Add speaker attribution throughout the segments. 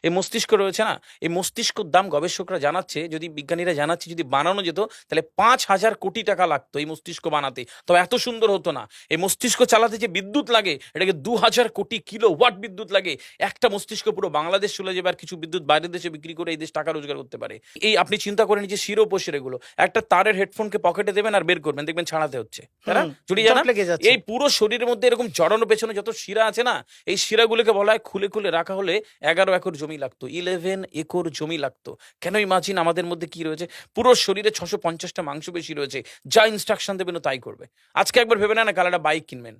Speaker 1: এই মস্তিষ্ক রয়েছে না, এই মস্তিষ্কর দাম গবেষকরা জানাচ্ছে, যদি বিজ্ঞানীরা জানাচ্ছে যদি বানানো যেত তাহলে 5,000 কোটি টাকা লাগতো এই মস্তিষ্ক বানাতে, তবে এত সুন্দর হতো না। এই মস্তিষ্ক চালাতে যে বিদ্যুৎ লাগে এটাকে 2,000 কোটি কিলোওয়াট বিদ্যুৎ লাগে। একটা মস্তিষ্ক পুরো বাংলাদেশ চলে যাবে, আর কিছু বিদ্যুৎ বাইরের দেশে বিক্রি করে এই দেশ টাকা রোজগার করতে পারে। এই আপনি চিন্তা করেন যে শিরোপোষের এগুলো, একটা তারের হেডফোনকে পকেটে দেবেন আর বের করবেন, দেখবেন ছাড়াতে হচ্ছে, তাই না? জড়িয়ে
Speaker 2: জট
Speaker 1: জানা
Speaker 2: লেগে যাচ্ছে।
Speaker 1: এই পুরো শরীরের মধ্যে এরকম জড়ানো পেছনে যত শিরা আছে না, এই শিরাগুলোকে বলা হয় খুলে খুলে রাখা হলে 11 একর জমি লাগতো, 11 একর জমি লাগতো। কেন ইমাজিন আমাদের মধ্যে কি রয়েছে, পুরো শরীরে 650টা মাংসপেশি রয়েছে, যা ইনস্ট্রাকশন দেবেন ও তাই করবে। আজকে একবার ভেবে না কাল একটা বাইক কিনবেন,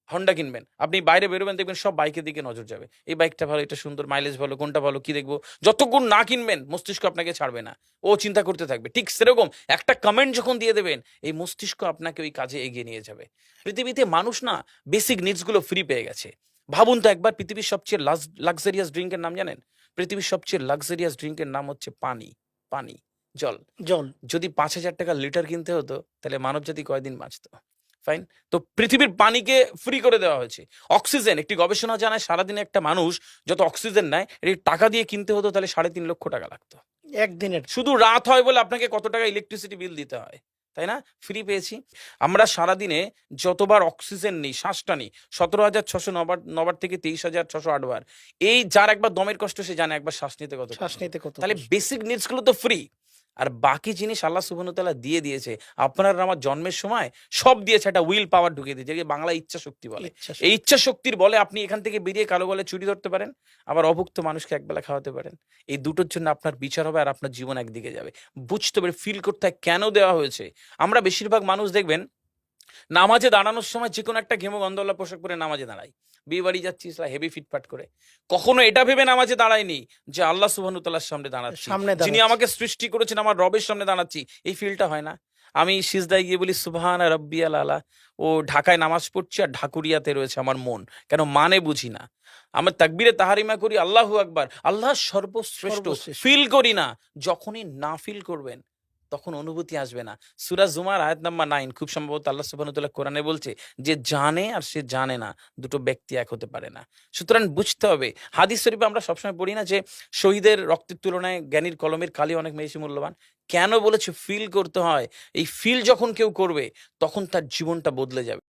Speaker 1: হন্ডা কিনবেন, আপনি বাইরে বেরোবেন দেখবেন সব বাইকের দিকে নজর যাবে, এই বাইকটা ভালো, এটা সুন্দর, মাইলেজ ভালো, কোনটা ভালো, কি দেখবো। যতক্ষণ না কিনবেন মস্তিষ্ক আপনাকে ছাড়বে না, ও চিন্তা করতে থাকবে। ঠিক সেরকম একটা কমেন্ট যখন দিয়ে দেবেন এই মস্তিষ্ক আপনাকে ওই কাজে এগিয়ে নিয়ে যাবে। পৃথিবীতে মানুষ না বেসিক নিডস গুলো ফ্রি পেয়ে গেছে। ভাবুন তো একবার, পৃথিবীর সবচেয়ে লাক্সারিয়াস ড্রিঙ্কের নাম জানেন? পৃথিবীর সবচেয়ে লাক্সারিয়াস ড্রিঙ্কের নাম হচ্ছে পানি। পানি, জল।
Speaker 2: জল।
Speaker 1: যদি 5,000 টাকা লিটার কিনতে হতো তাহলে মানব জাতি কয়দিন বাঁচতো? ফাইন। তো পৃথিবীর পানিকে ফ্রি করে দেওয়া হয়েছে। অক্সিজেন, একটি গবেষণা জানায় সারাদিনে একটা মানুষ যত অক্সিজেন নেয় এটি টাকা দিয়ে কিনতে হতো তাহলে 3.5 লক্ষ টাকা লাগতো।
Speaker 2: একদিনের।
Speaker 1: শুধু রাত হয় বলে আপনাকে কত টাকা ইলেকট্রিসিটি বিল দিতে হয়, তাই না? ফ্রি পেয়েছি। আমরা সারাদিনে যতবার অক্সিজেন নিই, শ্বাসটা নিই, 17,600 নবার নবার থেকে 23,608 বার। এই যার একবার দমের কষ্ট সে জানে একবার শ্বাস নিতে কত
Speaker 2: শ্বাস
Speaker 1: কষ্ট।
Speaker 2: নিতে কত
Speaker 1: তাহলে
Speaker 2: কষ্ট।
Speaker 1: বেসিক নিডস গুলো তো ফ্রি। আর বাকি জিনিস আল্লাহ সুবহানাহু ওয়া তাআলা দিয়ে দিয়েছে। আপনার আর আমার জন্মের সময় সব দিয়েছে, একটা উইল পাওয়ার ঢুকিয়ে দিয়েছে, যেটাকে বাংলা ইচ্ছা শক্তি বলে।
Speaker 2: ইচ্ছা
Speaker 1: এই
Speaker 2: শক্তি।
Speaker 1: ইচ্ছা শক্তির বলে আপনি এখান থেকে বেরিয়ে কালো বলে চুরি ধরতে পারেন, আবার অভুক্ত মানুষকে একবেলা খাওয়াতে পারেন। এই দুটোর জন্য আপনার বিচার হবে আর আপনার জীবন একদিকে যাবে। বুঝতে পারে, ফিল করতে হয় কেন দেওয়া হয়েছে। আমরা বেশিরভাগ মানুষ দেখবেন নামাজে দাঁড়ানোর সময় যে কোনো একটা ঘেমো গন্ধওয়ালা পোশাক পরে নামাজে দাঁড়াই। বিয়ে বাড়ি যাচ্ছি হেভি ফিটফাট করে, কখনো এটা ভেবে নামাজে দাঁড়ায়নি যে আল্লাহ সুবহানাহু ওয়া তাআলার সামনে দাঁড়াচ্ছি,
Speaker 2: সামনে
Speaker 1: যিনি
Speaker 2: দাঁড়াচ্ছে।
Speaker 1: আমাকে সৃষ্টি করেছেন, আমার রবের সামনে দাঁড়াচ্ছি। এই ফিলটা হয় না। আমি সিজদায় গিয়ে বলি সুবহানা রাব্বিয়াল আলা, ও ঢাকায় নামাজ পড়ছি আর ঢাকুরিয়াতে রয়েছে আমার মন, কেন মানে বুঝি না। আমার তাকবীরে তাহারিমা করি আল্লাহু আকবার, আল্লাহ সর্বশ্রেষ্ঠ,
Speaker 2: সর্বশ্রেষ্ঠ।
Speaker 1: ফিল করি না। যখনই না ফিল করবেন তখন অনুভূতি আসবে না। সূরা জুমার আয়াত নাম্বার 9, খুব সম্ভবত আল্লাহ সুবহানাহু ওয়া তাআলা কোরআনে বলছে যে জানে আর সে জানে না, দুটো ব্যক্তি এক হতে পারে না। সুতরাং বুঝতে হবে। হাদিস শরীফে আমরা সবসময় পড়ি না যে শহীদের রক্তের তুলনায় জ্ঞানীর কলমের কালি অনেক বেশি মূল্যবান? কেন বলেছে? ফিল করতে হয়। এই ফিল যখন কেউ করবে তখন তার জীবনটা বদলে যাবে।